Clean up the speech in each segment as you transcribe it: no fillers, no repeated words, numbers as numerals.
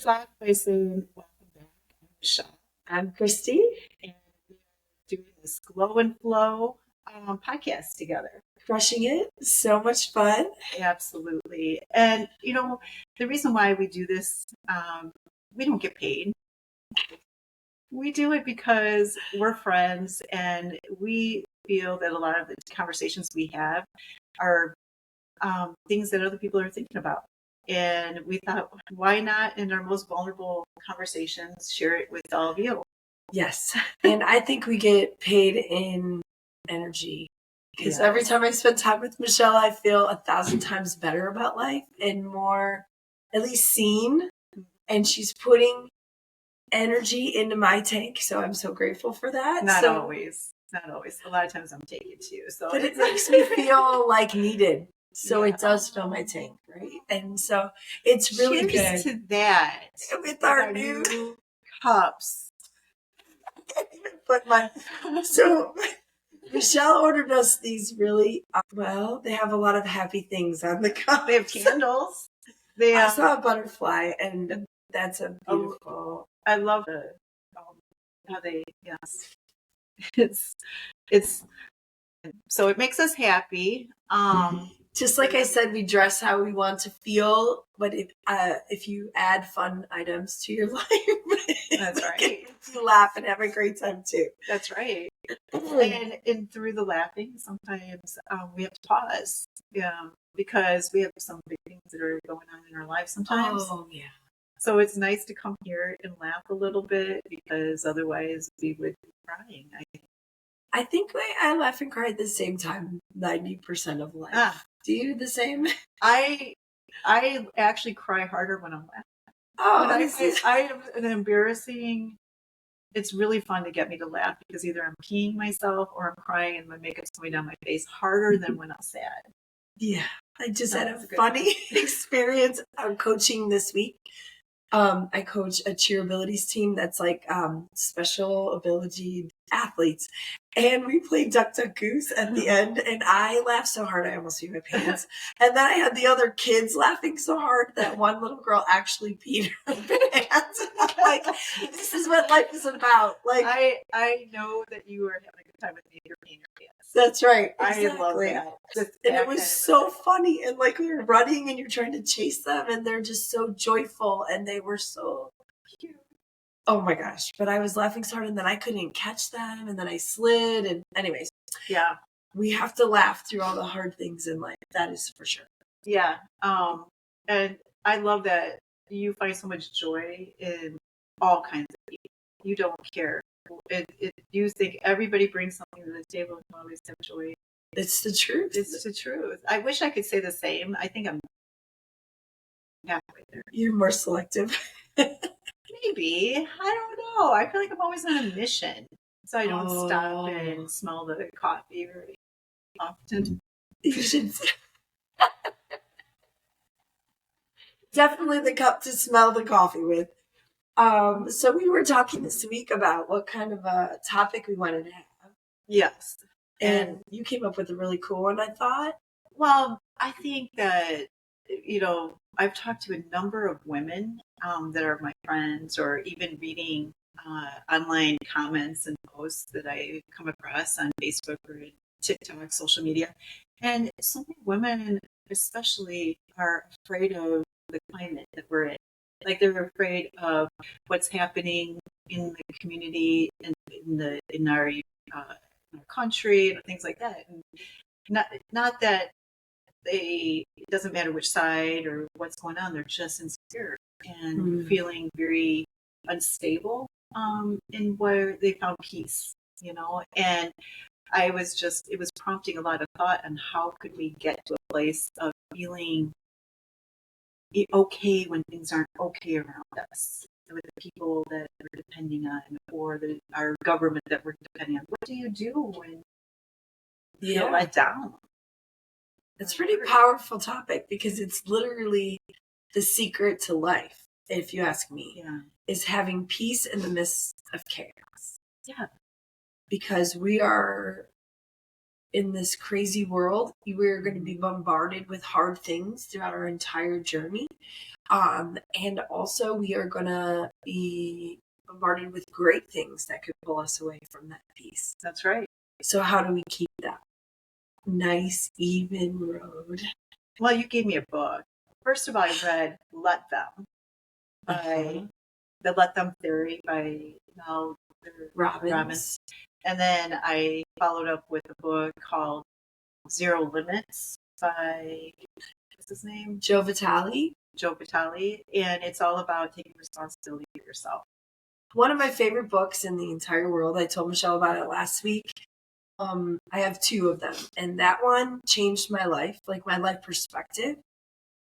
start by saying welcome back. I'm Michelle, I'm Kristy. and we are doing this Glow and Flow podcast together. Crushing it. So much fun. Absolutely. And, the reason why we do this, we don't get paid. We do it because we're friends and we feel that a lot of the conversations we have are things that other people are thinking about. And we thought, why not in our most vulnerable conversations share it with all of you? Yes. And I think we get paid in energy. Because every time I spend time with Michelle, I feel 1,000 times better about life and more, at least seen. And she's putting energy into my tank. So I'm so grateful for that. Not always. A lot of times I'm taking too. But it makes me feel like needed. So it does fill my tank, right? And so it's really Cheers good. to that. With our new cups. I can't even put my... So Michelle ordered us these really, they have a lot of happy things on the cup. They have candles. I saw a butterfly, and that's a beautiful... I love it. How they, yes. It's, so it makes us happy. Just like I said, we dress how we want to feel, but if you add fun items to your life, that's right. You laugh and have a great time too. That's right. And through the laughing, sometimes we have to pause, because we have some big things that are going on in our lives sometimes. Oh yeah. So it's nice to come here and laugh a little bit, because otherwise we would be crying. I think I laugh and cry at the same time 90% of life. Do you do the same? I actually cry harder when I'm laughing. Oh, I have an embarrassing. It's really fun to get me to laugh, because either I'm peeing myself or I'm crying and my makeup's coming down my face harder than when I'm sad. Yeah, I just had a funny experience coaching this week. I coach a cheerabilities team that's like special ability athletes. And we played Duck Duck Goose at the end, and I laughed so hard I almost peed my pants. And then I had the other kids laughing so hard that one little girl actually peed her pants. Like, this is what life is about. Like, I know that you are having a good time with me. You're peeing your pants. That's right. Exactly. I love that. And it was so funny. And like, we were running and you're trying to chase them, and they're just so joyful, and they were so cute. Oh my gosh. But I was laughing so hard, and then I couldn't catch them, and then I slid. And anyways. Yeah. We have to laugh through all the hard things in life. That is for sure. Yeah. And I love that you find so much joy in all kinds of people. You don't care. You think everybody brings something to the table and you always have joy. It's the truth. It's the truth. I wish I could say the same. I think I'm halfway there. You're more selective. Maybe. I don't know. I feel like I'm always on a mission. So I don't stop and smell the coffee very often. You should. Definitely the cup to smell the coffee with. So we were talking this week about what kind of a topic we wanted to have. Yes. And you came up with a really cool one, I thought. Well, I think that, I've talked to a number of women that are my friends, or even reading online comments and posts that I come across on Facebook or TikTok, social media. And so many women, especially, are afraid of the climate that we're in. Like, they're afraid of what's happening in the community and in our country and things like that. And not that it doesn't matter which side or what's going on. They're just insecure and feeling very unstable in where they found peace, and it was prompting a lot of thought on how could we get to a place of feeling okay when things aren't okay around us, with the people that we're depending on, or our government that we're depending on. What do you do when you feel let down? It's a pretty powerful topic, because it's literally the secret to life, if you ask me, is having peace in the midst of chaos. Yeah. Because we are in this crazy world, we're going to be bombarded with hard things throughout our entire journey. And also we are going to be bombarded with great things that could pull us away from that peace. That's right. So how do we keep that nice, even road? Well, you gave me a book. First of all, I read Let Them by the Let Them Theory by Mel Robbins. And then I followed up with a book called Zero Limits by, what's his name? Joe Vitale. And it's all about taking responsibility for yourself. One of my favorite books in the entire world. I told Michelle about it last week. I have 2 of them, and that one changed my life, like my life perspective.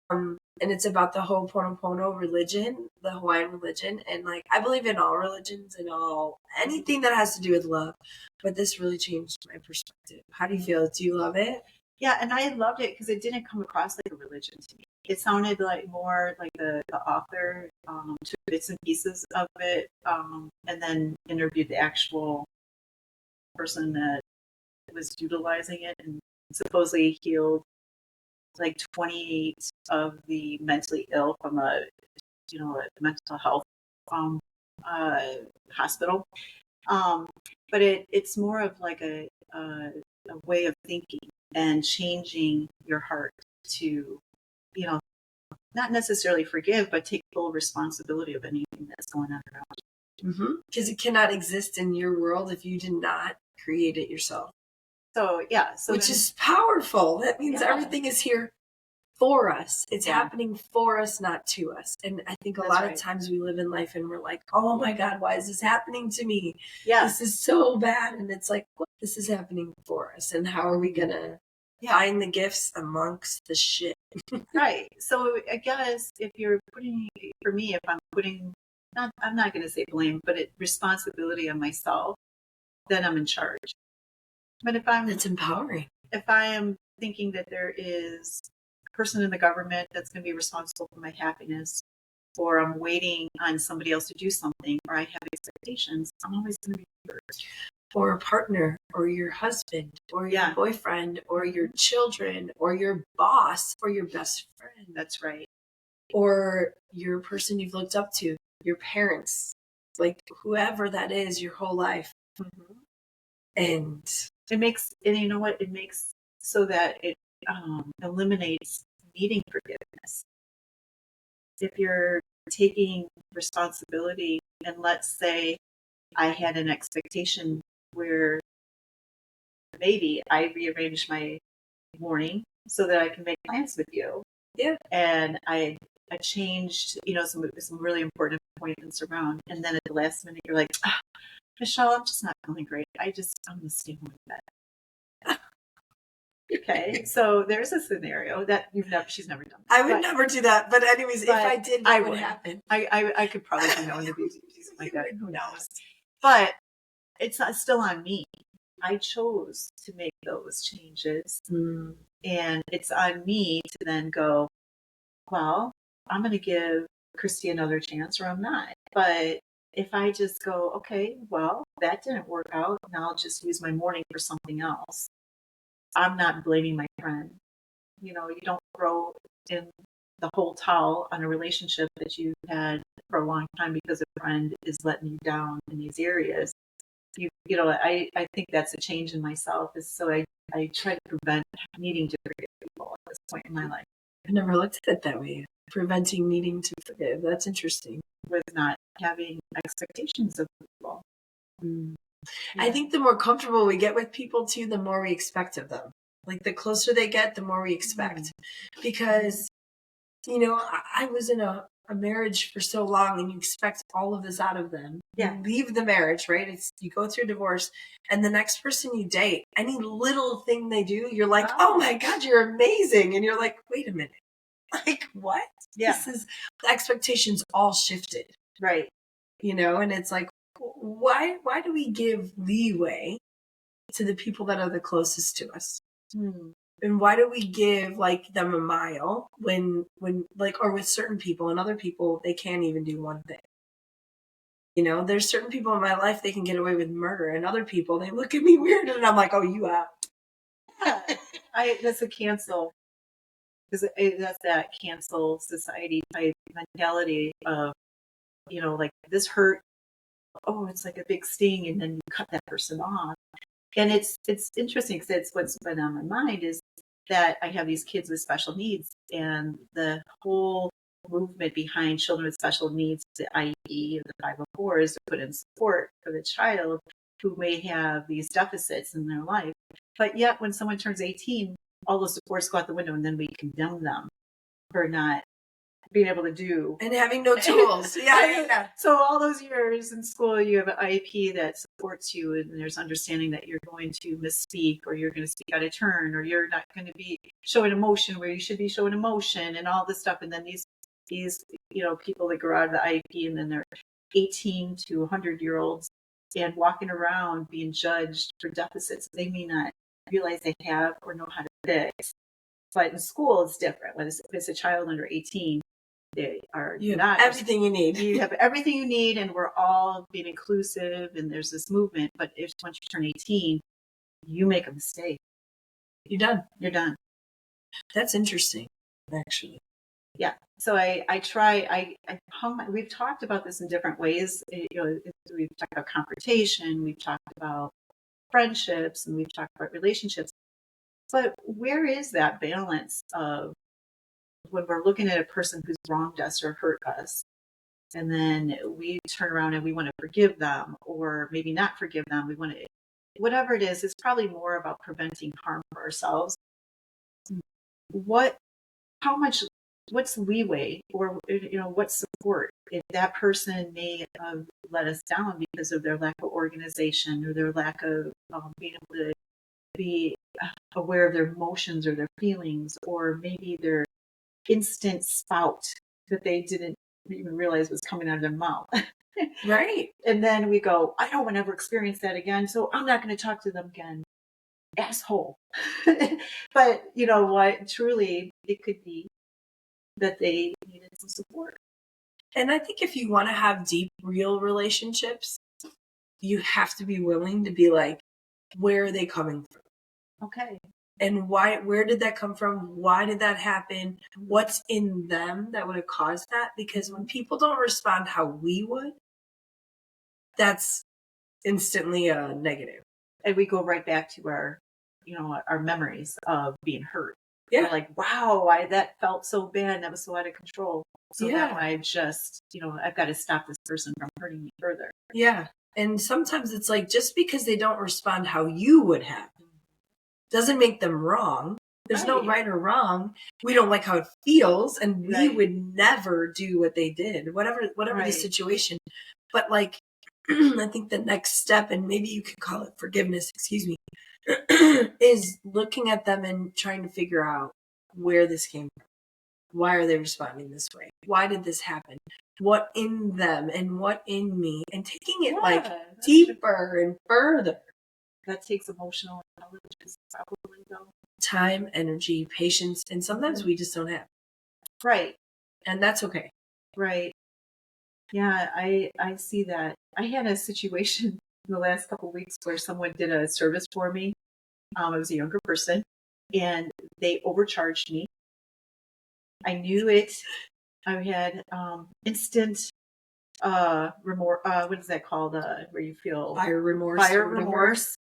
And it's about the Ho'oponopono religion, the Hawaiian religion, and like I believe in all religions and anything that has to do with love. But this really changed my perspective. How do you feel? Do you love it? Yeah, and I loved it because it didn't come across like a religion to me. It sounded like more like the author took bits and pieces of it, and then interviewed the actual person that was utilizing it, and supposedly healed like 28 of the mentally ill from a mental health hospital. But it's more of like a way of thinking and changing your heart to, not necessarily forgive, but take full responsibility of anything that's going on around you. Because it cannot exist in your world if you did not create it yourself. So, yeah. Which is powerful. That means everything is here for us. It's happening for us, not to us. And I think a lot of times we live in life and we're like, oh my God, why is this happening to me? Yeah. This is so bad. And it's like, well, this is happening for us. And how are we going to find the gifts amongst the shit? Right. So I guess if you're putting, for me, if I'm putting, I'm not going to say blame, but responsibility on myself, then I'm in charge. But it's empowering. If I am thinking that there is a person in the government that's going to be responsible for my happiness, or I'm waiting on somebody else to do something, or I have expectations, I'm always going to be first. Or a partner, or your husband, or your boyfriend, or your children, or your boss, or your best friend. That's right. Or your person you've looked up to, your parents, like whoever that is your whole life. And it makes so that it eliminates needing forgiveness. If you're taking responsibility, and let's say I had an expectation where maybe I rearranged my morning so that I can make plans with you. Yeah. And I changed, some really important appointments around. And then at the last minute, you're like, Michelle, I'm just not feeling great. I'm going to stay home in bed. Okay. So there's a scenario that she's never done. I would never do that. But anyways, if I did, what would happen? I could probably do no interviews like that. Who knows? But it's not still on me. I chose to make those changes. And it's on me to then go, well, I'm going to give Kristy another chance, or I'm not. But if I just go, okay, well, that didn't work out, and I'll just use my morning for something else, I'm not blaming my friend. You don't throw in the whole towel on a relationship that you've had for a long time because a friend is letting you down in these areas. I think that's a change in myself. So I try to prevent needing to forgive people at this point in my life. I never looked at it that way. Preventing needing to forgive. That's interesting. With not having expectations of people. Yeah. I think the more comfortable we get with people too, the more we expect of them. Like the closer they get, the more we expect. Because, I was in a marriage for so long, and you expect all of this out of them. Yeah. You leave the marriage, right? You go through divorce, and the next person you date, any little thing they do, you're like, oh my God, you're amazing. And you're like, wait a minute. Like, what? Yeah. The expectations all shifted. Right. And it's like, why do we give leeway to the people that are the closest to us? And why do we give them a mile when or with certain people, and other people, they can't even do one thing? There's certain people in my life, they can get away with murder, and other people, they look at me weird, and I'm like, oh, you out. That's a cancel. Because that's that cancel society type mentality of, like this hurt. Oh, it's like a big sting, and then you cut that person off. And it's interesting because it's what's been on my mind is that I have these kids with special needs, and the whole movement behind children with special needs, the IEP and the 504, is to put in support for the child who may have these deficits in their life. But yet, when someone turns 18, all those supports go out the window, and then we condemn them for not being able to do and having no tools. Yeah. So all those years in school, you have an IEP that supports you, and there's understanding that you're going to misspeak, or you're going to speak out of turn, or you're not going to be showing emotion where you should be showing emotion, and all this stuff. And then these people that grow out of the IEP, and then they're 18 to 100-year-olds and walking around being judged for deficits they may not realize they have or know how to fix. But in school, it's different. When it's a child under 18, they are not everything you need. You have everything you need, and we're all being inclusive, and there's this movement. But once you turn 18, you make a mistake, you're done. You're done. That's interesting, actually. Yeah. So I try. We've talked about this in different ways. We've talked about confrontation. We've talked about friendships, and we've talked about relationships. But where is that balance of when we're looking at a person who's wronged us or hurt us, and then we turn around and we want to forgive them, or maybe not forgive them. We want to, whatever it is, it's probably more about preventing harm for ourselves. What's leeway, or, what support if that person may have let us down because of their lack of organization, or their lack of being able to be aware of their emotions or their feelings, or maybe their instant spout that they didn't even realize was coming out of their mouth. Right. And then we go, I don't want to ever experience that again, so I'm not going to talk to them again. Asshole. But you know what? Truly, it could be that they needed some support. And I think if you want to have deep, real relationships, you have to be willing to be like, where are they coming from? Okay. And where did that come from? Why did that happen? What's in them that would have caused that? Because when people don't respond how we would, that's instantly a negative. And we go right back to our memories of being hurt. Yeah. We're like, wow, that felt so bad. That was so out of control. So now I just, I've got to stop this person from hurting me further. Yeah. And sometimes it's like, just because they don't respond how you would have doesn't make them wrong. There's no right or wrong. We don't like how it feels, and we would never do what they did, whatever the situation. But like, I think the next step, and maybe you could call it forgiveness, is looking at them and trying to figure out where this came from. Why are they responding this way? Why did this happen? What in them and what in me? And taking it deeper and further. That takes emotional intelligence, probably, though. Time, energy, patience, and sometimes we just don't have. Right. And that's okay. Right. Yeah, I see that. I had a situation in the last couple of weeks where someone did a service for me. It was a younger person, and they overcharged me. I knew it. I had instant remorse. What is that called? Where you feel fire remorse. Fire remorse.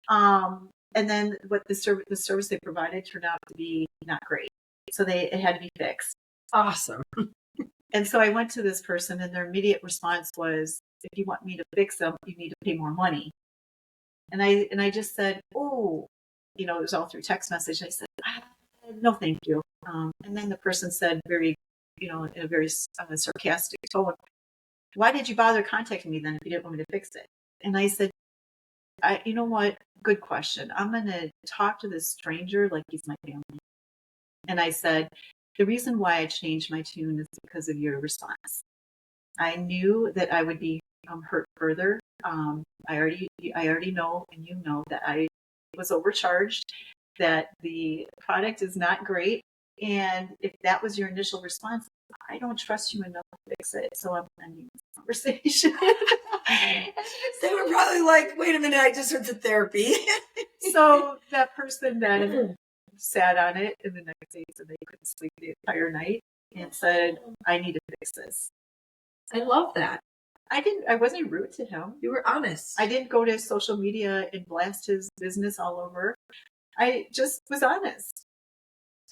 And then what the service they provided turned out to be not great. So it had to be fixed. Awesome. And so I went to this person, and their immediate response was, if you want me to fix them, you need to pay more money. And I just said, oh, it was all through text message. I said, no, thank you. And then the person said very, in a very sarcastic tone, why did you bother contacting me then if you didn't want me to fix it? And I said, you know what? Good question. I'm going to talk to this stranger like he's my family. And I said, the reason why I changed my tune is because of your response. I knew that I would be hurt further. I already know, and you know, that I was overcharged, that the product is not great. And if that was your initial response, I don't trust you enough to fix it. So I'm ending this conversation. They were probably like, wait a minute, I just went to therapy. So that person then sat on it, and the next day said they couldn't sleep the entire night and said, I need to fix this. I love that. I wasn't rude to him. You were honest. I didn't go to social media and blast his business all over. I just was honest.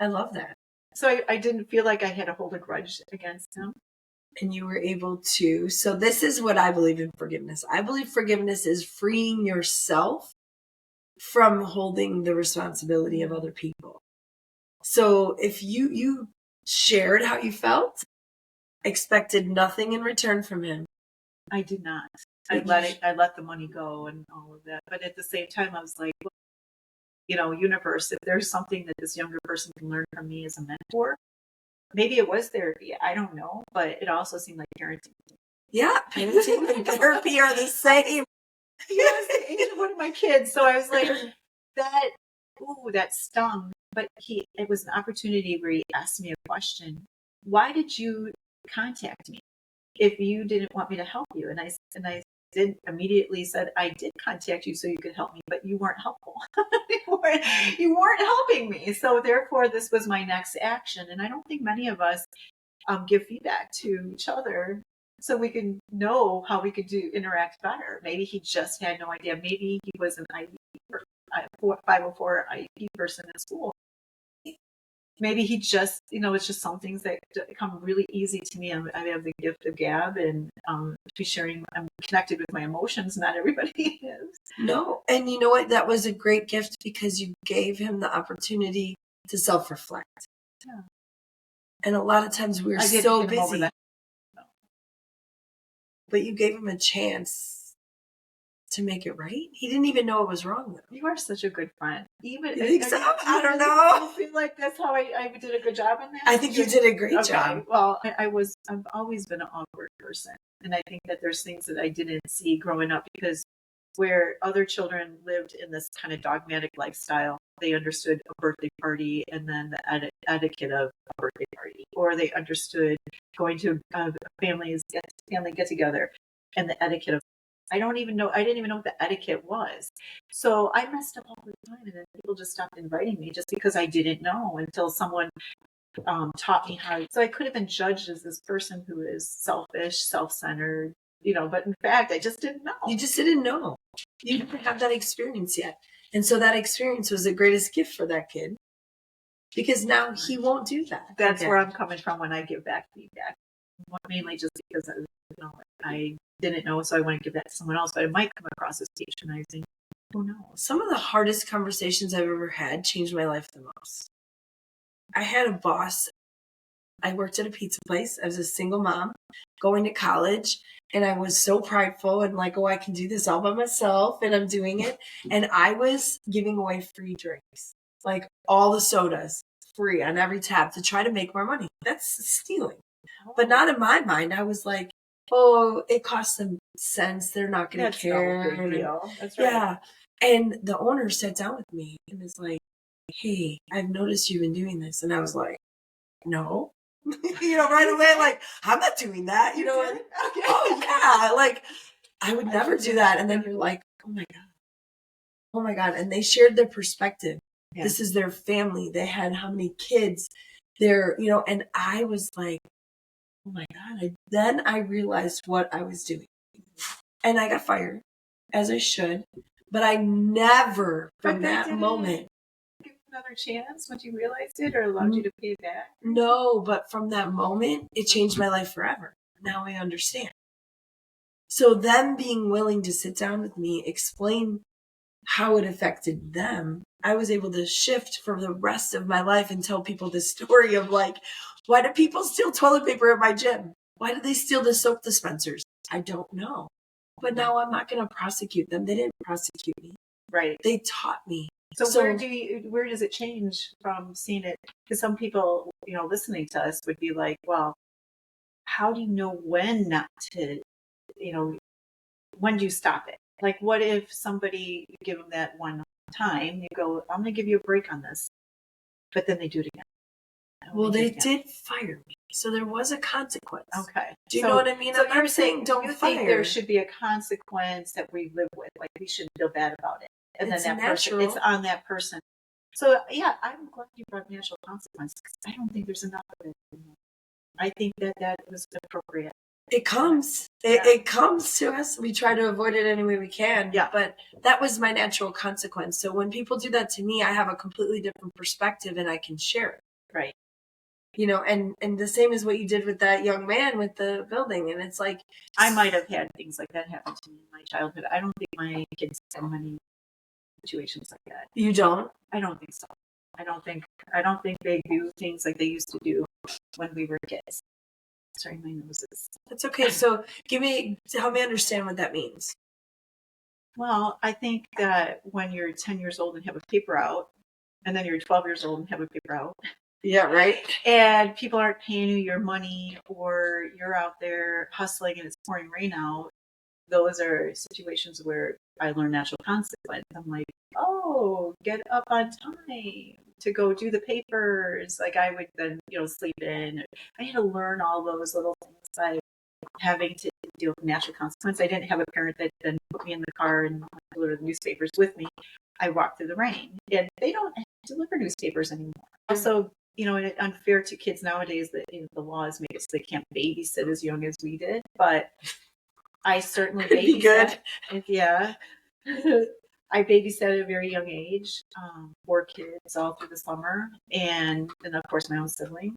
I love that. So I didn't feel like I had to hold a grudge against him. And you were able to. So this is what I believe in forgiveness. I believe forgiveness is freeing yourself from holding the responsibility of other people. So if you shared how you felt, expected nothing in return from him. I did not. I let the money go and all of that. But at the same time, I was like, well, universe, if there's something that this younger person can learn from me as a mentor, maybe it was therapy. I don't know. But it also seemed like parenting. Yeah, parenting and therapy are the same. Yes, the age of one of my kids. So I was like, that stung. But it was an opportunity where he asked me a question. Why did you contact me if you didn't want me to help you? And I did immediately said, I did contact you so you could help me, but you weren't helpful. you weren't helping me. So therefore, this was my next action. And I don't think many of us give feedback to each other so we can know how we could interact better. Maybe he just had no idea. Maybe he was an IEP, 504 IEP person in school. Maybe he just, it's just some things that come really easy to me. I have the gift of gab and sharing. I'm connected with my emotions. Not everybody is. No. And you know what? That was a great gift because you gave him the opportunity to self-reflect. Yeah. And a lot of times we're so busy. No. But you gave him a chance to make it right. He didn't even know it was wrong, though. You are such a good friend. You think so? I don't know. I feel like that's how I did a good job in that. I think you did a great job. Well, I've always been an awkward person. And I think that there's things that I didn't see growing up because where other children lived in this kind of dogmatic lifestyle, they understood a birthday party and then the etiquette of a birthday party, or they understood going to a family get together and the etiquette of. I didn't even know what the etiquette was. So I messed up all the time, and then people just stopped inviting me just because I didn't know until someone taught me how. So I could have been judged as this person who is selfish, self-centered, but in fact, I just didn't know. You just didn't know. You didn't have that experience yet. And so that experience was the greatest gift for that kid because now he won't do that. That's where I'm coming from when I give back feedback. Mainly just because I didn't know, so I want to give that to someone else, but it might come across as patronizing. Who knows? Some of the hardest conversations I've ever had changed my life the most. I had a boss. I worked at a pizza place. I was a single mom going to college, and I was so prideful and like, oh, I can do this all by myself, and I'm doing it. And I was giving away free drinks, like all the sodas free on every tab to try to make more money. That's stealing. But not in my mind. I was like, oh, it costs them cents. They're not going to care. No big deal. That's right. Yeah. And the owner sat down with me and was like, hey, I've noticed you've been doing this. And I was like, no. Right away, like, I'm not doing that. Okay. Oh, yeah. Like, I would never do that. And then you're like, oh, my God. Oh, my God. And they shared their perspective. Yeah. This is their family. They had how many kids? And I was like, oh my God. Then I realized what I was doing. And I got fired, as I should. But I never, from that moment. Give another chance once you realized it or allowed you to pay back? No, but from that moment, it changed my life forever. Now I understand. So them being willing to sit down with me, explain how it affected them, I was able to shift for the rest of my life and tell people this story of like, why do people steal toilet paper at my gym? Why do they steal the soap dispensers? I don't know. But now I'm not going to prosecute them. They didn't prosecute me. Right. They taught me. So where does it change from seeing it? Because some people, listening to us would be like, well, how do you know when not to, when do you stop it? Like, what if somebody, you give them that one time, you go, I'm going to give you a break on this. But then they do it again. Well, they did fire me. So there was a consequence. Okay. Do you know what I mean? So you're saying don't you fire. think there should be a consequence that we live with. Like, we shouldn't feel bad about it. And it's then that natural. person, it's on that person. So yeah, I'm glad you brought natural consequences. I don't think there's enough of it anymore. I think that was appropriate. It comes. It comes to us. We try to avoid it any way we can. Yeah. But that was my natural consequence. So when people do that to me, I have a completely different perspective and I can share it. Right. And the same as what you did with that young man with the building. And it's like, I might have had things like that happen to me in my childhood. I don't think my kids have many situations like that. You don't? I don't think so. I don't think they do things like they used to do when we were kids. Sorry, my nose is. That's okay. So help me understand what that means. Well, I think that when you're 10 years old and have a paper out, and then you're 12 years old and have a paper out. Yeah, right. And people aren't paying you your money, or you're out there hustling and it's pouring rain out. Those are situations where I learn natural consequence. I'm like, oh, get up on time to go do the papers. Like I would then, sleep in. I had to learn all those little things by having to deal with natural consequence. I didn't have a parent that then put me in the car and deliver the newspapers with me. I walked through the rain, and they don't deliver newspapers anymore. Also, it's unfair to kids nowadays that the laws make it so they can't babysit as young as we did. But I certainly babysat. Yeah. I babysat at a very young age, 4 kids all through the summer, and of course my own sibling.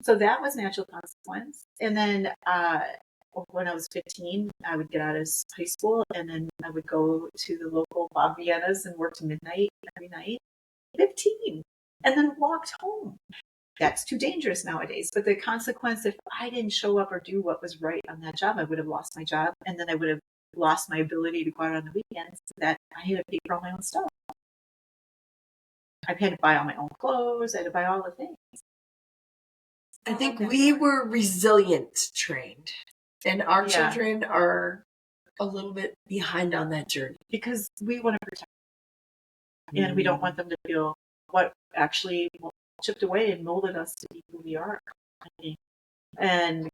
So that was natural consequence. And then when I was 15, I would get out of high school, and then I would go to the local Bob Vienna's and work to midnight every night. 15, and then walked home. That's too dangerous nowadays. But the consequence, if I didn't show up or do what was right on that job, I would have lost my job, and then I would have lost my ability to go out on the weekends. That I had to pay for all my own stuff. I've had to buy all my own clothes. I had to buy all the things. I think we were resilient trained, and our children are a little bit behind on that journey because we want to protect them, and we don't want them to feel what actually chipped away and molded us to be who we are. And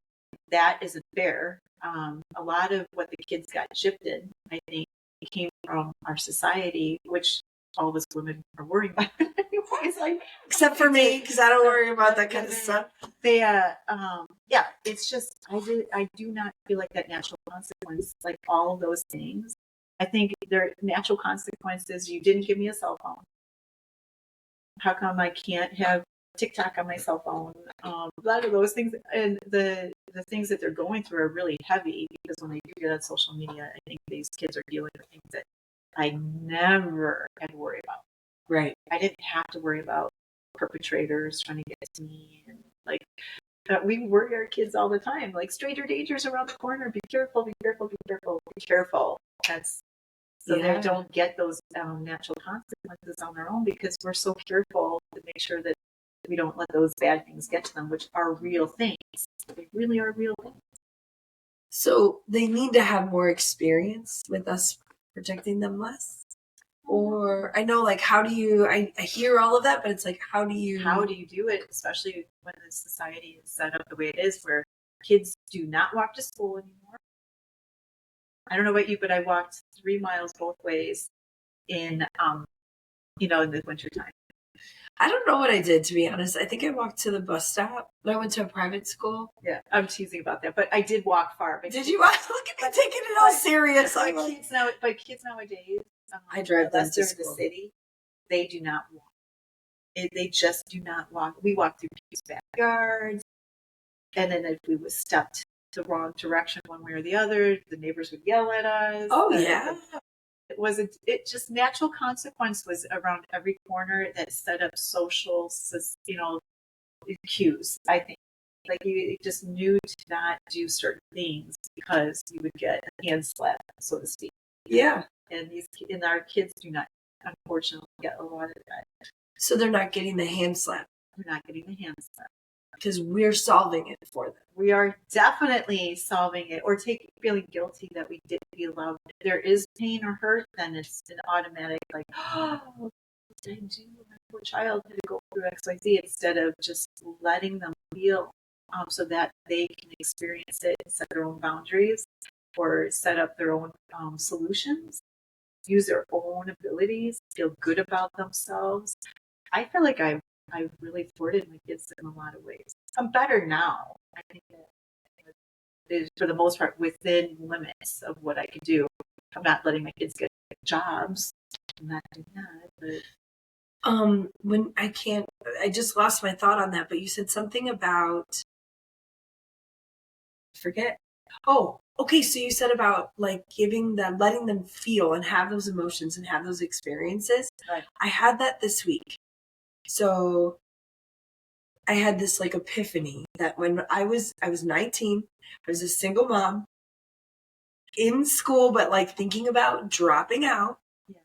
that isn't fair. A lot of what the kids got chipped in, I think, came from our society, which all of us women are worried about. Except for me, because I don't worry about that kind of stuff. It's just I do not feel like that natural consequence, like all of those things. I think their natural consequences. You didn't give me a cell phone. How come I can't have TikTok on my cell phone? A lot of those things, and the things that they're going through are really heavy, because when they do get on social media, I think these kids are dealing with things that I never had to worry about. Right. I didn't have to worry about perpetrators trying to get to me, and we worry our kids all the time, like stranger dangers around the corner. Be careful, be careful, be careful, be careful. That's so they don't get those natural consequences on their own, because we're so careful to make sure that we don't let those bad things get to them, which are real things. They really are real things. So they need to have more experience with us protecting them less. Or I know, like, how do you? I hear all of that, but it's like, how do you do it, especially when the society is set up the way it is, where kids do not walk to school anymore. I don't know about you, but I walked 3 miles both ways in the wintertime. I don't know what I did, to be honest. I think I walked to the bus stop, but I went to a private school. Yeah, I'm teasing about that, but I did walk far. Did you walk? Look at me taking it all serious. Kids nowadays, I drive them to the city. They do not walk. They just do not walk. We walk through people's backyards, and then if we was stepped the wrong direction one way or the other, the neighbors would yell at us. Oh yeah. It just natural consequence was around every corner that set up social, cues. I think, like, you just knew to not do certain things because you would get a hand slap, so to speak. Yeah. And our kids do not, unfortunately, get a lot of that. So they're not getting the hand slap. They're not getting the hand slap. Because we're solving it for them. We are definitely solving it, or feeling guilty that we didn't feel loved. If there is pain or hurt, then it's an automatic, like, oh, what did I do? My poor child had to go through XYZ, instead of just letting them feel, so that they can experience it and set their own boundaries, or set up their own solutions, use their own abilities, feel good about themselves. I feel like I really thwarted my kids in a lot of ways. I'm better now. I think that is for the most part within limits of what I could do. I'm not letting my kids get jobs. I'm not doing that, but When I just lost my thought on that, but you said something about, forget. Oh, okay. So you said about like giving them, letting them feel and have those emotions and have those experiences. right. I had that this week. So I had this like epiphany that when I was 19, I was a single mom in school, but like thinking about dropping out. Yeah.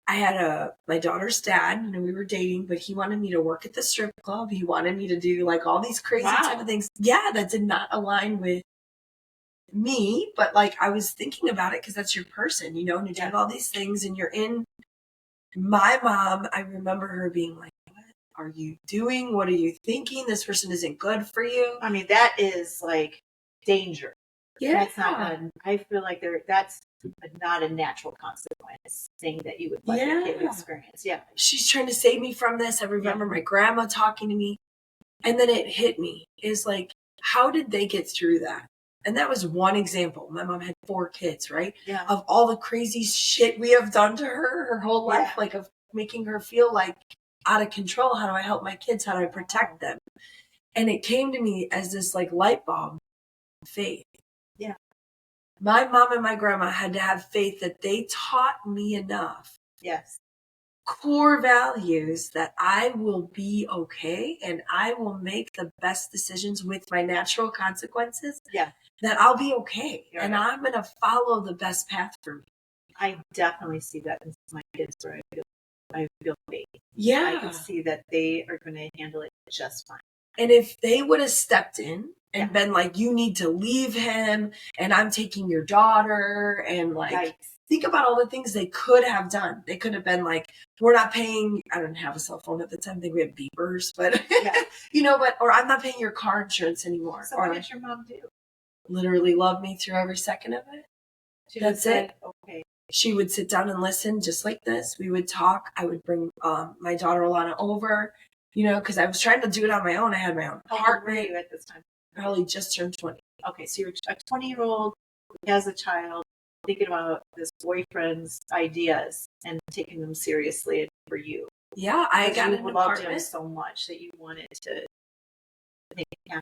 I had my daughter's dad, and we were dating, but he wanted me to work at the strip club. He wanted me to do like all these crazy type of things. Yeah, that did not align with me, but like I was thinking about it because that's your person, and you're doing all these things, and you're in. My mom, I remember her being like, "What are you doing? What are you thinking? This person isn't good for you." I mean, that is like danger. Yeah. That's not I feel like that's not a natural consequence thing that you would let your kid experience. Yeah. She's trying to save me from this. I remember my grandma talking to me. And then it hit me. Is like, how did they get through that? And that was one example. My mom had 4 kids, right? Yeah. Of all the crazy shit we have done to her whole life, like of making her feel like out of control. How do I help my kids? How do I protect them? And it came to me as this like light bulb, faith. Yeah. My mom and my grandma had to have faith that they taught me enough. Yes. Core values that I will be okay and I will make the best decisions with my natural consequences. Yeah. That I'll be okay. You're and right. I'm going to follow the best path for me. I definitely see that in my kids where I feel faith. Yeah. I can see that they are going to handle it just fine. And if they would have stepped in and been like, you need to leave him and I'm taking your daughter and like, think about all the things they could have done. They could have been like, we're not paying, I didn't have a cell phone at the time. I think we had beepers, but or I'm not paying your car insurance anymore. So what did your mom do? Literally love me through every second of it. That's it. Okay. She would sit down and listen just like this. We would talk. I would bring my daughter Alana over, because I was trying to do it on my own. I had my own heart rate at this time. Probably just turned 20. Okay, so you're a 20-year-old who has a child thinking about this boyfriend's ideas and taking them seriously for you. Yeah, I got an loved him so much that you wanted to make it happen.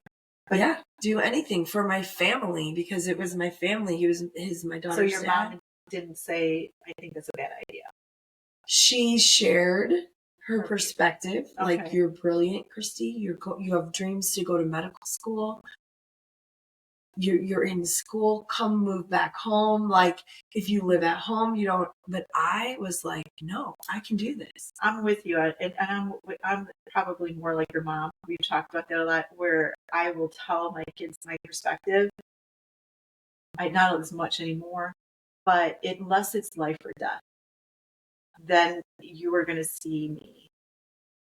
But do anything for my family because it was my family. He was my daughter's dad. So your mom didn't say, I think that's a bad idea. She shared her perspective. Okay. Like, you're brilliant, Kristy. You have dreams to go to medical school. You're in school. Come move back home. Like, if you live at home, you don't. But I was like, no, I can do this. I'm with you, and I'm probably more like your mom. We've talked about that a lot. Where I will tell my kids my perspective. I not as much anymore, but unless it's life or death, then you are going to see me,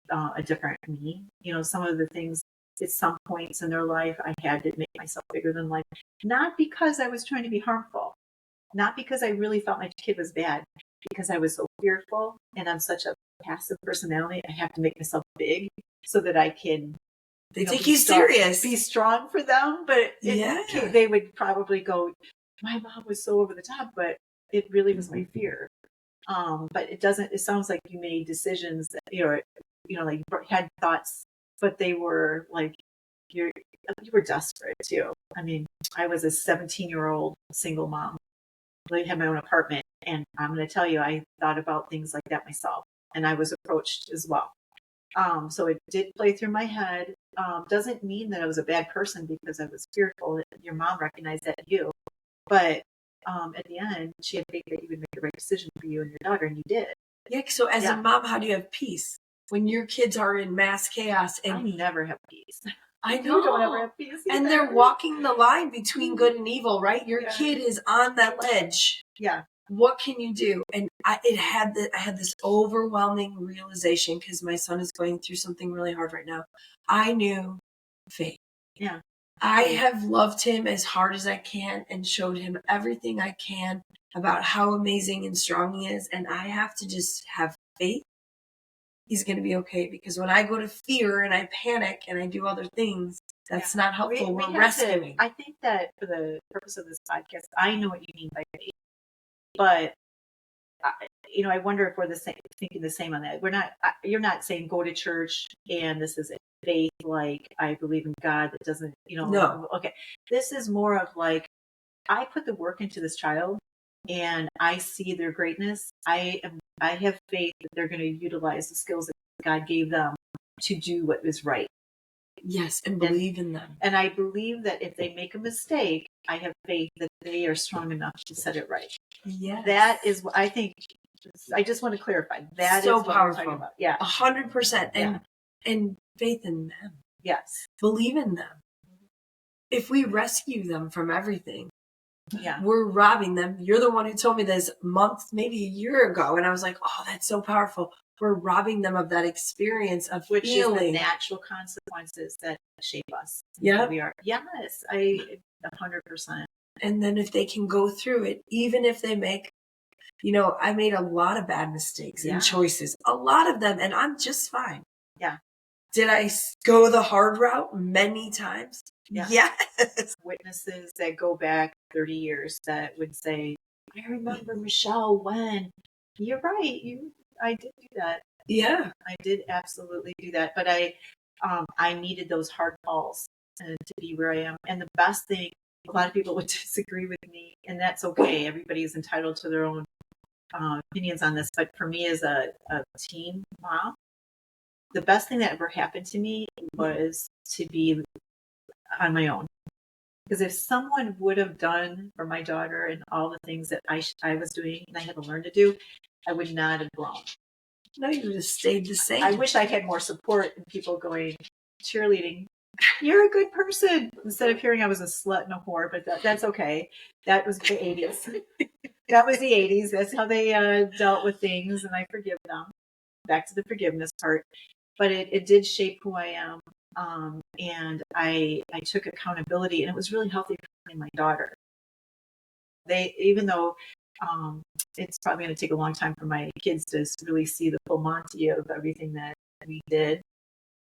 a different me. Some of the things at some points in their life, I had to make myself bigger than life. Not because I was trying to be harmful, not because I really thought my kid was bad, because I was so fearful and I'm such a passive personality. I have to make myself big so that I can. They take you serious. Be strong for them, but they would probably go, my mom was so over the top, but it really was my fear. But it sounds like you made decisions that, like you had thoughts, but they were like, you were desperate too. I mean, I was a 17-year-old single mom. I had my own apartment, and I'm going to tell you, I thought about things like that myself, and I was approached as well. So it did play through my head. Doesn't mean that I was a bad person because I was fearful. Your mom recognized that in you, but at the end, she had faith that you would make the right decision for you and your daughter, and you did. Yeah. So as a mom, how do you have peace when your kids are in mass chaos? And I never have peace. I know. You don't ever have peace either. And they're walking the line between good and evil, right? Your kid is on that ledge. Yeah. What can you do? And I had this overwhelming realization because my son is going through something really hard right now. I knew faith. Yeah. I have loved him as hard as I can and showed him everything I can about how amazing and strong he is. And I have to just have faith he's going to be okay. Because when I go to fear and I panic and I do other things, that's not helpful. We're rescuing. I think that for the purpose of this podcast, I know what you mean by faith, but I wonder if we're thinking the same on that. We're not. You're not saying go to church and this is faith, like I believe in God. That doesn't, No. Okay, this is more of like I put the work into this child, and I see their greatness. I have faith that they're going to utilize the skills that God gave them to do what is right. Yes, and believe in them. And I believe that if they make a mistake, I have faith that they are strong enough to set it right. Yes. That is what I think. I just want to clarify. That so is what powerful. we're talking about. Yeah. 100%. And faith in them. Yes. Believe in them. If we rescue them from everything, yeah, we're robbing them. You're the one who told me this month, maybe a year ago, and I was like, oh, that's so powerful. We're robbing them of that experience of which feeling. is the natural consequences that shape us. Yeah, we are. Yes, 100%. And then if they can go through it, even if they make, I made a lot of bad mistakes and choices, a lot of them, and I'm just fine. Yeah. Did I go the hard route many times? Yeah. Yes. Witnesses that go back 30 years that would say, I remember Michelle when. You're right. I did do that. Yeah. I did absolutely do that. But I needed those hard calls to be where I am. And the best thing, a lot of people would disagree with me, and that's okay. Everybody is entitled to their own opinions on this. But for me as a teen mom, the best thing that ever happened to me was to be on my own. Because if someone would have done for my daughter and all the things that I was doing and I had to learn to do, I would not have grown. No, you would have stayed the same. I wish I had more support and people going, cheerleading, you're a good person, instead of hearing I was a slut and a whore, but that's okay. That was the 80s. That was the 80s. That's how they dealt with things, and I forgive them. Back to the forgiveness part. But it did shape who I am. And I took accountability, and it was really healthy for me and my daughter. Even though it's probably going to take a long time for my kids to really see the full Monty of everything that we did,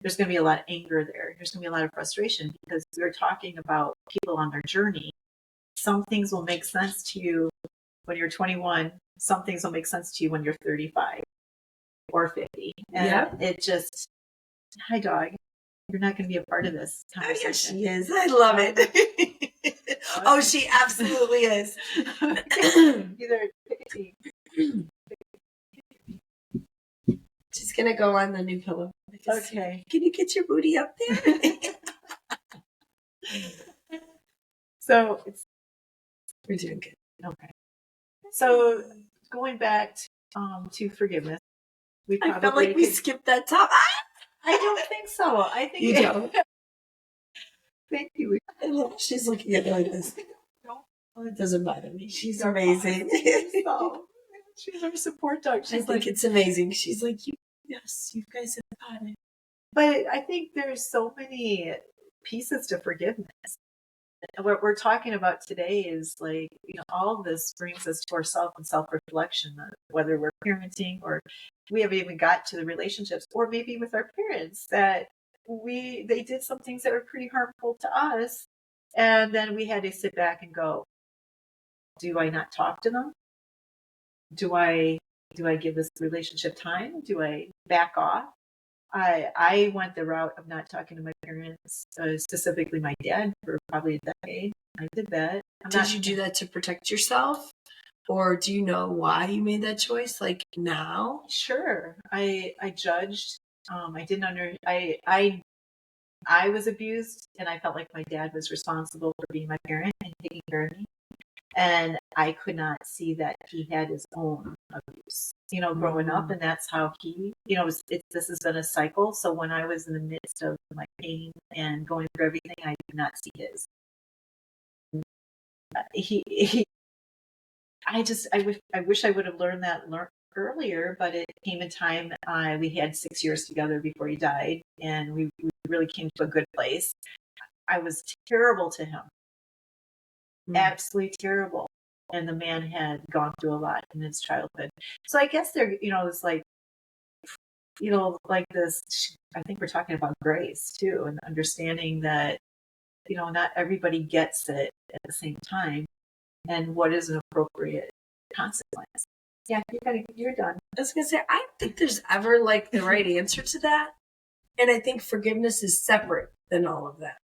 there's going to be a lot of anger there. There's going to be a lot of frustration because we're talking about people on their journey. Some things will make sense to you when you're 21. Some things will make sense to you when you're 35 or 50. And it just, hi, dog. You're not going to be a part of this conversation. Oh, yes, she is. I love it. Oh, she absolutely is. Either pick a team. She's going to go on the new pillow. Okay. Can you get your booty up there? So we're doing good. Okay. So going back to forgiveness, I felt like we skipped that top. I don't think so. I think you don't. Thank you. I love it. She's looking at me like this. No, it doesn't bother me. She's amazing. She's our support dog. I think it's amazing. She's like, yes, you guys have got it. But I think there's so many pieces to forgiveness. What we're talking about today is like, all of this brings us to ourself and self-reflection, whether we're parenting or we haven't even got to the relationships, or maybe with our parents that they did some things that were pretty harmful to us. And then we had to sit back and go, do I not talk to them? Do I give this relationship time? Do I back off? I went the route of not talking to my parents, specifically my dad, for probably a decade. I did that. Did you do that to protect yourself? Or do you know why you made that choice? Like now? Sure. I judged. I didn't I was abused, and I felt like my dad was responsible for being my parent and taking care of me. And I could not see that he had his own abuse, growing up. And that's how he, this has been a cycle. So when I was in the midst of my pain and going through everything, I did not see his. I wish I would have learned that earlier, but it came in time. We had 6 years together before he died, and we really came to a good place. I was terrible to him. Absolutely terrible. And the man had gone through a lot in his childhood. So I guess it's like like this, I think we're talking about grace too, and understanding that, not everybody gets it at the same time, and what is an appropriate consequence. Yeah, you're done. I was going to say, I don't think there's ever like the right answer to that. And I think forgiveness is separate than all of that.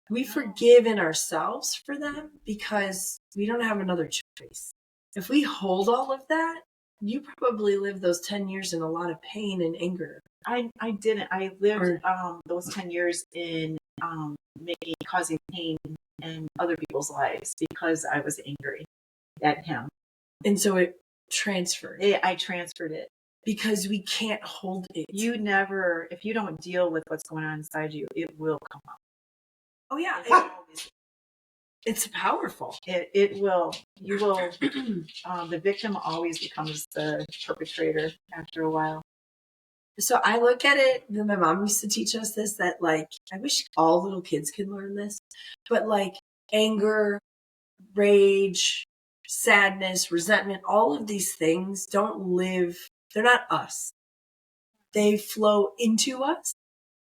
We forgive in ourselves for them because we don't have another choice. If we hold all of that, you probably lived those 10 years in a lot of pain and anger. I didn't. I lived those 10 years in causing pain in other people's lives because I was angry at him. And so it transferred. I transferred it. Because we can't hold it. If you don't deal with what's going on inside you, it will come up. Oh, yeah. It's powerful. It will. You will. The victim always becomes the perpetrator after a while. So I look at it, my mom used to teach us this, that like, I wish all little kids could learn this, but like anger, rage, sadness, resentment, all of these things don't live, they're not us. They flow into us.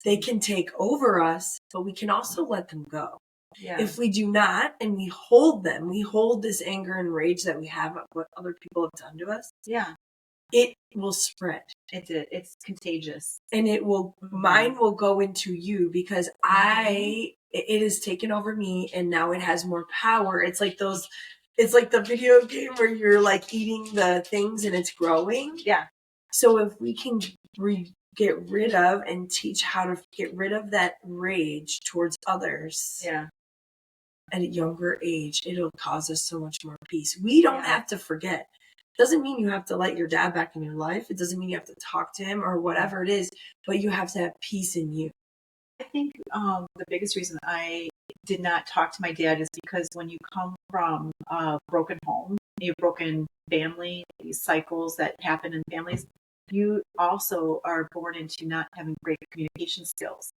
They can take over us, but we can also let them go. Yeah. If we do not, and we hold them, we hold this anger and rage that we have of what other people have done to us. Yeah. It will spread. It's contagious. And mine will go into you because it has taken over me and now it has more power. It's like the video game where you're like eating the things and it's growing. Yeah. So if we can get rid of and teach how to get rid of that rage towards others. Yeah. At a younger age, it'll cause us so much more peace. We don't have to forget. Doesn't mean you have to let your dad back in your life. It doesn't mean you have to talk to him or whatever it is, but you have to have peace in you. I think the biggest reason I did not talk to my dad is because when you come from a broken home, a broken family, these cycles that happen in families, you also are born into not having great communication skills.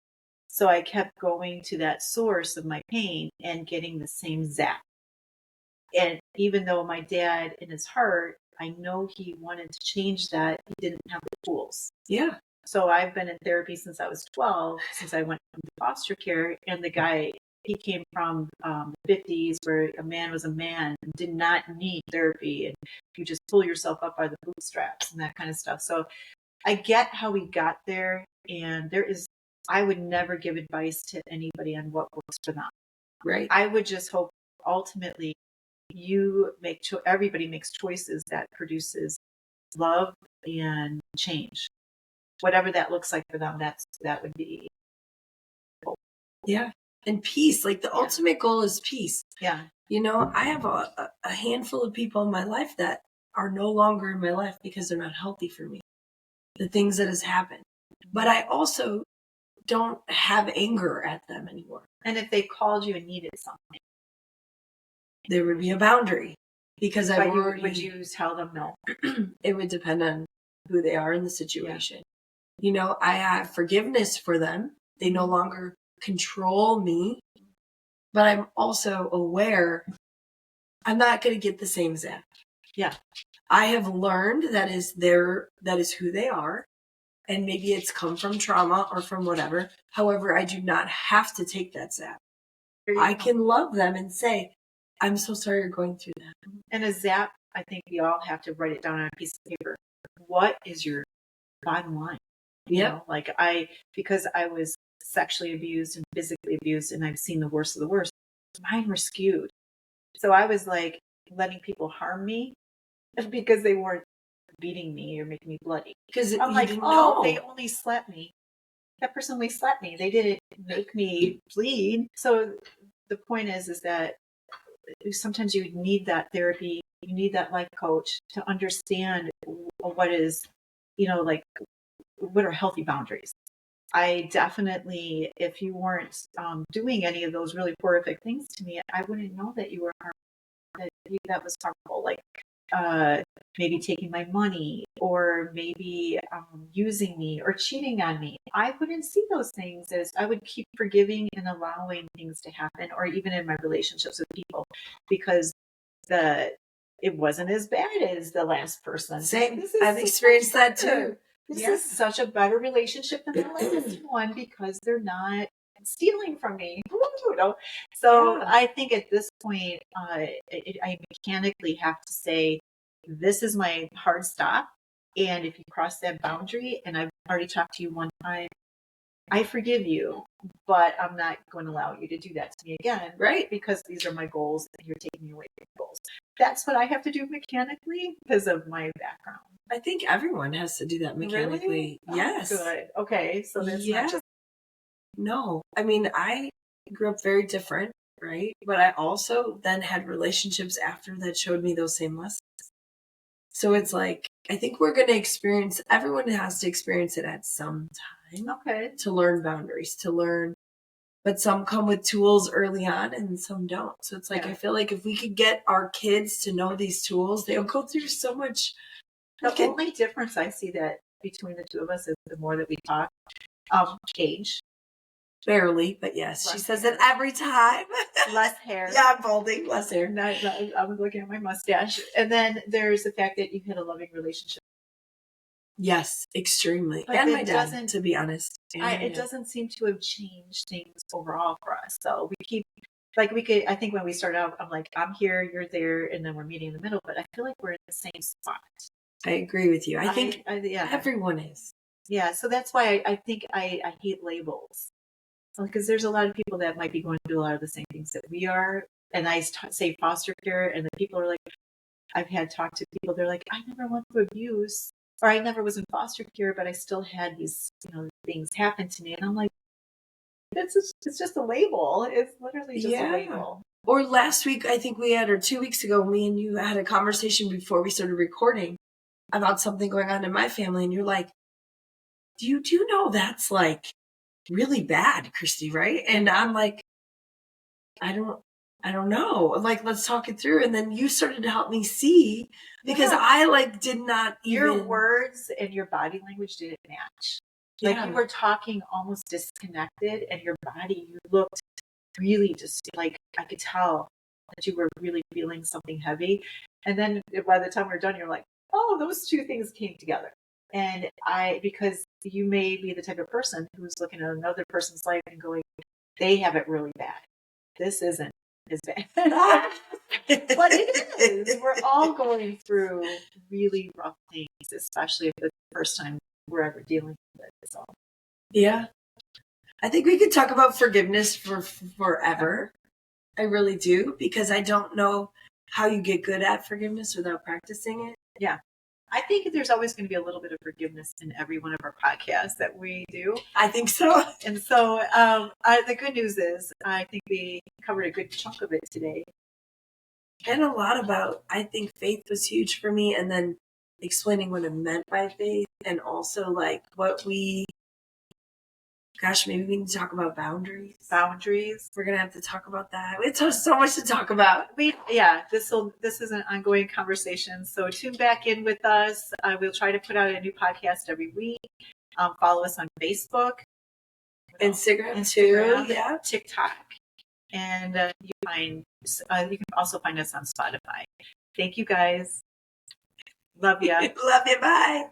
So I kept going to that source of my pain and getting the same zap. And even though my dad, in his heart, I know he wanted to change that, he didn't have the tools. Yeah. So I've been in therapy since I was 12, since I went into foster care. And the guy, he came from the 50s where a man was a man and did not need therapy. And you just pull yourself up by the bootstraps and that kind of stuff. So I get how we got there. And I would never give advice to anybody on what works for them. Right. I would just hope ultimately everybody makes choices that produces love and change. Whatever that looks like for them, that would be hope. Yeah. And peace. Like the ultimate goal is peace. Yeah. I have a handful of people in my life that are no longer in my life because they're not healthy for me. The things that has happened. But I also don't have anger at them anymore. And if they called you and needed something, there would be a boundary because would you tell them no? It would depend on who they are in the situation. Yeah. I have forgiveness for them. They no longer control me, but I'm also aware I'm not going to get the same zap. Yeah. I have learned that is who they are. And maybe it's come from trauma or from whatever. However, I do not have to take that zap. I can love them and say, I'm so sorry you're going through that. And a zap, I think we all have to write it down on a piece of paper. What is your bottom line? Yeah. Because I was sexually abused and physically abused and I've seen the worst of the worst. Mine were skewed. So I was like letting people harm me because they weren't beating me or making me bloody. Because I'm like, they only slapped me. That person only slapped me. They didn't make me bleed. So the point is that sometimes you need that therapy. You need that life coach to understand what is, what are healthy boundaries. I definitely, if you weren't doing any of those really horrific things to me, I wouldn't know that you were harmful, that was harmful. Like maybe taking my money or maybe using me or cheating on me. I wouldn't see those things as I would keep forgiving and allowing things to happen, or even in my relationships with people, because it wasn't as bad as the last person. Same. I've experienced that too. this is such a better relationship than the last one because they're not stealing from me. You know? So I think at this point, I mechanically have to say, this is my hard stop. And if you cross that boundary, and I've already talked to you one time, I forgive you, but I'm not going to allow you to do that to me again. Right. Because these are my goals and you're taking me away from my goals. That's what I have to do mechanically because of my background. I think everyone has to do that mechanically. Really? Yes. Oh, good. Okay. So that's not just. No. I mean, I grew up very different, right? But I also then had relationships after that showed me those same lessons. So it's like, I think we're going to experience, everyone has to experience it at some time. Okay. To learn boundaries, to learn. But some come with tools early on and some don't. So it's like, I feel like if we could get our kids to know these tools, they'll go through so much. The only difference I see that between the two of us is the more that we talk, age. Barely, but yes, she says it every time. Less hair. Yeah, I'm balding. Less hair. I was looking at my mustache. And then there's the fact that you had a loving relationship. Yes, extremely. But and my dad, to be honest. It doesn't seem to have changed things overall for us. So we keep, like we could, I think when we started out, I'm like, I'm here, you're there, and then we're meeting in the middle. But I feel like we're in the same spot. I agree with you. I think everyone is. Yeah, so that's why I think I hate labels. Because there's a lot of people that might be going through a lot of the same things that we are. And I say foster care, and the people are like, I've had talked to people, they're like, I never went through abuse, or I never was in foster care, but I still had these, things happen to me. And I'm like, it's just a label. It's literally just a label. Or last week, I think we had, or 2 weeks ago, me and you had a conversation before we started recording about something going on in my family. And you're like, do you know that's like really bad, Kristy, right? And I'm like, I don't know. Like, let's talk it through. And then you started to help me see, because I did not even. Your words and your body language didn't match. Like you were talking almost disconnected, and your body, you looked really just like, I could tell that you were really feeling something heavy. And then by the time we're done, you're like, oh, those two things came together. And because you may be the type of person who's looking at another person's life and going, they have it really bad. This isn't as bad. But it is. We're all going through really rough things, especially if it's the first time we're ever dealing with it. So. Yeah. I think we could talk about forgiveness for forever. I really do, because I don't know how you get good at forgiveness without practicing it. Yeah. I think there's always going to be a little bit of forgiveness in every one of our podcasts that we do. I think so. And so the good news is I think we covered a good chunk of it today. And a lot about, I think faith was huge for me, and then explaining what it meant by faith, and also what maybe we need to talk about boundaries. We're going to have to talk about that. It's so much to talk about. This is an ongoing conversation. So tune back in with us. We'll try to put out a new podcast every week. Follow us on Facebook. Instagram too. Yeah. TikTok. And you can also find us on Spotify. Thank you guys. Love ya. Love you. Bye.